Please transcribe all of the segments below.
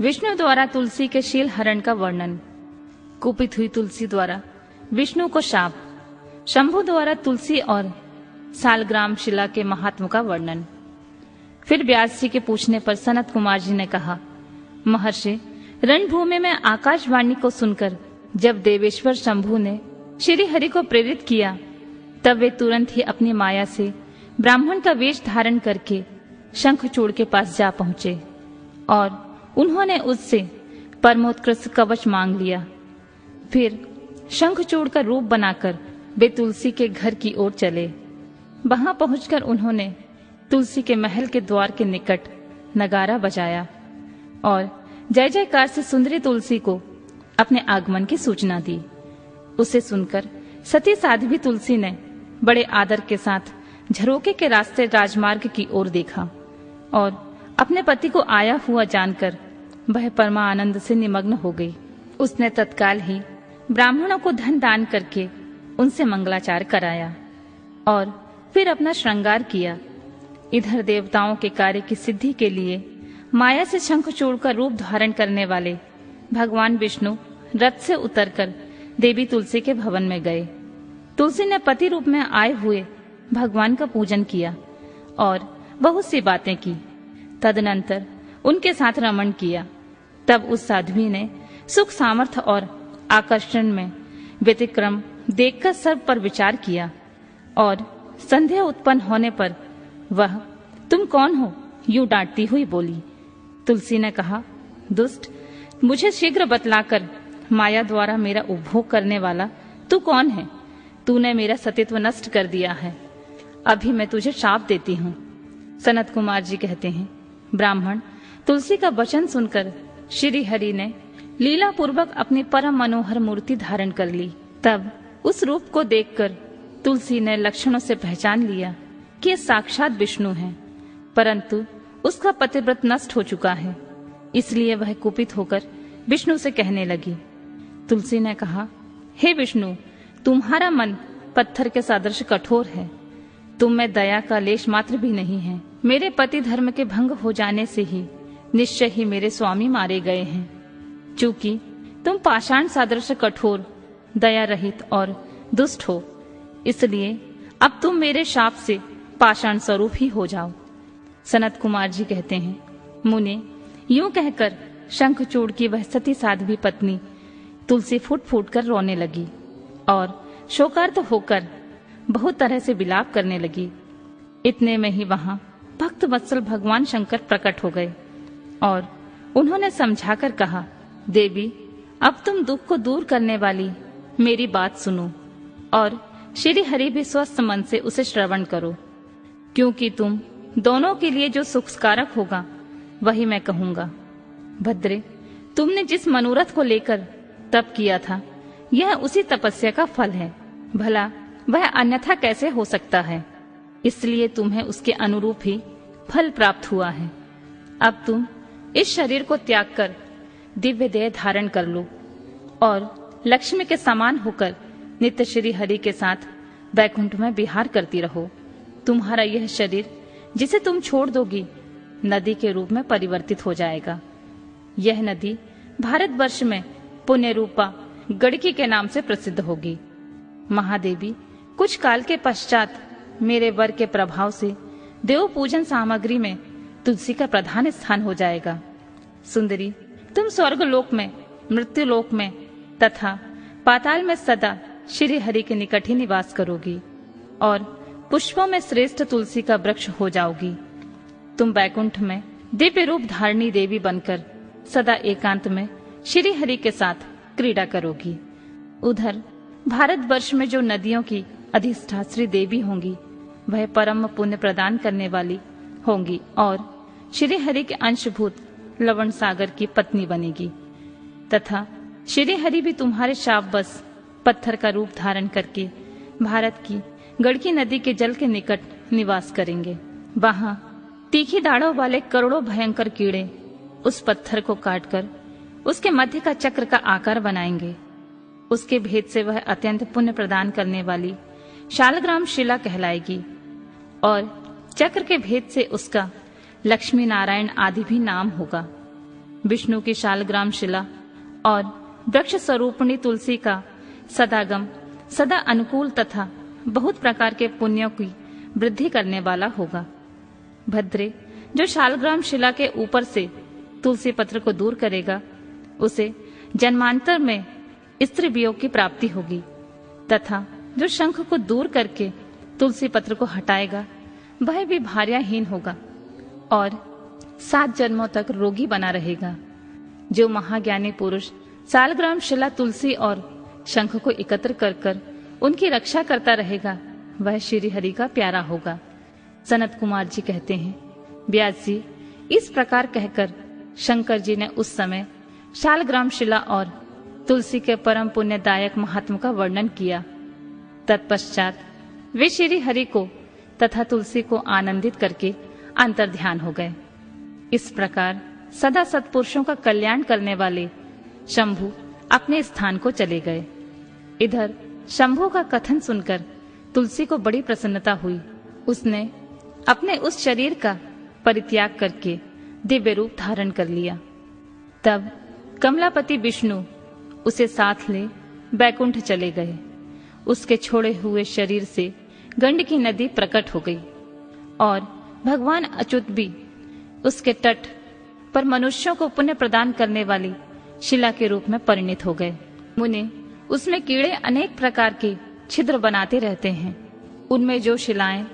विष्णु द्वारा तुलसी के शील हरण का वर्णन। कुपित हुई तुलसी द्वारा विष्णु को शाप। शंभु द्वारा तुलसी और सालग्राम शिला के महात्म का वर्णन। फिर व्यास जी के पूछने पर सनत कुमार जी ने कहा, महर्षि, रणभूमि में आकाशवाणी को सुनकर जब देवेश्वर शंभु ने श्री हरि को प्रेरित किया, तब वे तुरंत ही अपनी माया से ब्राह्मण का वेश धारण करके शंखचूड़ के पास जा पहुंचे और उन्होंने उससे परमोत्कृष्ट कवच मांग लिया। फिर शंखचूड़ का रूप बनाकर वे तुलसी के घर की ओर चले। वहां पहुंचकर उन्होंने तुलसी के महल के द्वार के निकट नगारा बजाया और जय जयकार से सुंदरी तुलसी को अपने आगमन की सूचना दी। उसे सुनकर सती साध्वी तुलसी ने बड़े आदर के साथ झरोके के रास्ते राजमार्ग की ओर देखा और अपने पति को आया हुआ जानकर वह परमानंद से निमग्न हो गई। उसने तत्काल ही ब्राह्मणों को धन दान करके उनसे मंगलाचार कराया और फिर अपना श्रृंगार किया। इधर देवताओं के कार्य की सिद्धि के लिए माया से शंखचूड़ का रूप धारण करने वाले भगवान विष्णु रथ से उतरकर देवी तुलसी के भवन में गए। तुलसी ने पति रूप में आए हुए भगवान का पूजन किया और बहुत सी बातें की। तदनंतर उनके साथ रमण किया। तब उस साध्वी ने सुख सामर्थ्य और आकर्षण में व्यतिक्रम देखकर सर्व पर विचार किया और संदेह उत्पन्न होने पर वह, तुम कौन हो, यूं डांटती हुई बोली। तुलसी ने कहा, दुष्ट, मुझे शीघ्र बतलाकर माया द्वारा मेरा उपभोग करने वाला तू कौन है? तूने मेरा सतीत्व नष्ट कर दिया है। अभी मैं तुझे शाप देती हूँ। सनत कुमार जी कहते हैं, ब्राह्मण तुलसी का वचन सुनकर श्री हरि ने लीला पूर्वक अपनी परम मनोहर मूर्ति धारण कर ली। तब उस रूप को देखकर तुलसी ने लक्षणों से पहचान लिया कि साक्षात विष्णु हैं, परंतु उसका पतिव्रत नष्ट हो चुका है। इसलिए वह कुपित होकर विष्णु से कहने लगी। तुलसी ने कहा, हे विष्णु, तुम्हारा मन पत्थर के सदृश कठोर है। तुम में दया का लेश मात्र भी नहीं है। मेरे पति धर्म के भंग हो जाने से ही निश्चय ही मेरे स्वामी मारे गए हैं। चूंकि तुम पाषाण सदृश कठोर, दया रहित और दुष्ट हो, इसलिए अब तुम मेरे शाप से पाषाण स्वरूप ही हो जाओ। सनत कुमार जी कहते हैं, मुने, यूं कहकर शंखचूड़ की वह सती साध्वी पत्नी तुलसी फूट फूट कर रोने लगी और शोकार्त होकर बहुत तरह से विलाप करने लगी। इतने में ही वहां भक्त वत्सल भगवान शंकर प्रकट हो गए और उन्होंने समझाकर कहा, देवी, अब तुम दुख को दूर करने वाली मेरी बात सुनो और श्री हरि भी स्वस्थ मन से उसे श्रवण करो, क्योंकि तुम दोनों के लिए जो सुखकारक होगा वही मैं कहूंगा। भद्रे, तुमने जिस मनोरथ को लेकर तप किया था, यह उसी तपस्या का फल है। भला वह अन्यथा कैसे हो सकता है? इसलिए तुम्हें उसके अनुरूप ही फल प्राप्त हुआ है। अब तुम इस शरीर को त्याग कर दिव्य देह धारण कर लो और लक्ष्मी के समान होकर नित्य श्री हरि के साथ वैकुंठ में विहार करती रहो। तुम्हारा यह शरीर जिसे तुम छोड़ दोगी, नदी के रूप में परिवर्तित हो जाएगा। यह नदी भारतवर्ष में पुण्य रूपा गड़की के नाम से प्रसिद्ध होगी। महादेवी, कुछ काल के पश्चात मेरे वर के प्रभाव से देव पूजन सामग्री में तुलसी का प्रधान स्थान हो जाएगा। सुंदरी, तुम स्वर्ग लोक में, मृत्यु लोक में तथा पाताल में सदा श्री हरि के निकट ही निवास करोगी और पुष्पों में श्रेष्ठ तुलसी का वृक्ष हो जाओगी। तुम वैकुंठ में दिव्य रूप धारणी देवी बनकर सदा एकांत में श्री हरि के साथ क्रीड़ा करोगी। उधर भारतवर्ष में जो नदियों की अधिष्ठात्री देवी होंगी, वह परम पुण्य प्रदान करने वाली होंगी और श्री हरि के अंशभूत लवण सागर की पत्नी बनेगी तथा श्री हरि भी तुम्हारे शाप बस पत्थर का रूप धारण करके भारत की गड़की नदी के जल के निकट निवास करेंगे। वहां तीखी दाढ़ों वाले करोड़ों भयंकर कीड़े उस पत्थर को काटकर उसके मध्य का चक्र का आकार बनाएंगे। उसके भेद से वह अत्यंत पुण्य प्रदान करने वाली शालग्राम शिला कहलाएगी और चक्र के भेद से उसका लक्ष्मी नारायण आदि भी नाम होगा। विष्णु की शालग्राम शिला और वृक्ष स्वरूपिणी तुलसी का सदागम सदा अनुकूल तथा बहुत प्रकार के पुण्यों की वृद्धि करने वाला होगा। भद्रे, जो शालग्राम शिला के ऊपर से तुलसी पत्र को दूर करेगा, उसे जन्मांतर में स्त्री वियोग की प्राप्ति होगी, तथा जो शंख को दूर करके तुलसी पत्र को हटाएगा, वह भी भार्याहीन होगा और 7 जन्मों तक रोगी बना रहेगा। जो महाज्ञानी पुरुष शालग्राम शिला, तुलसी और शंख को एकत्र कर कर उनकी रक्षा करता रहेगा, वह श्री हरि का प्यारा होगा। सनत कुमार जी कहते हैं, व्यास जी, इस प्रकार कहकर शंकर जी ने उस समय शालग्राम शिला और तुलसी के परम पुण्यदायक महात्म का वर्णन किया। तत्पश्चात वे श्री हरि को तथा तुलसी को आनंदित करके अंतर्ध्यान हो गए। इस प्रकार सदा सत्पुरुषों का कल्याण करने वाले शंभु अपने स्थान को चले गए। इधर शंभु का कथन सुनकर तुलसी को बड़ी प्रसन्नता हुई। उसने अपने उस शरीर का परित्याग करके दिव्य रूप धारण कर लिया। तब कमलापति विष्णु उसे साथ ले बैकुंठ चले गए। उसके छोड़े हुए शरीर से गंडकी नदी प्रकट हो गई और भगवान अच्युत भी उसके तट पर मनुष्यों को पुण्य प्रदान करने वाली शिला के रूप में परिणित हो गए। मुने, उसमें कीड़े अनेक प्रकार के छिद्र बनाते रहते हैं। उनमें जो शिलाएं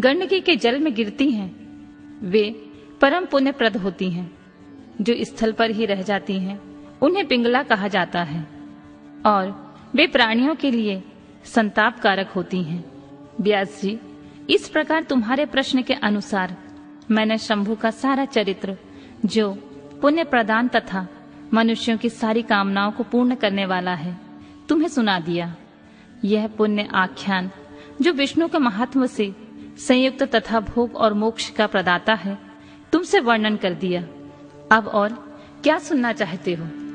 गंडकी के जल में गिरती हैं, वे परम पुण्यप्रद होती हैं। जो स्थल पर ही रह जाती हैं, उन्हें पिंगला कहा जाता है और वे प्राणियों के लिए संताप कारक होती हैं। व्यास जी, इस प्रकार तुम्हारे प्रश्न के अनुसार मैंने शंभु का सारा चरित्र, जो पुण्य प्रदान तथा मनुष्यों की सारी कामनाओं को पूर्ण करने वाला है, तुम्हें सुना दिया। यह पुण्य आख्यान, जो विष्णु के महात्म से संयुक्त तथा भोग और मोक्ष का प्रदाता है, तुमसे वर्णन कर दिया। अब और क्या सुनना चाहते हो?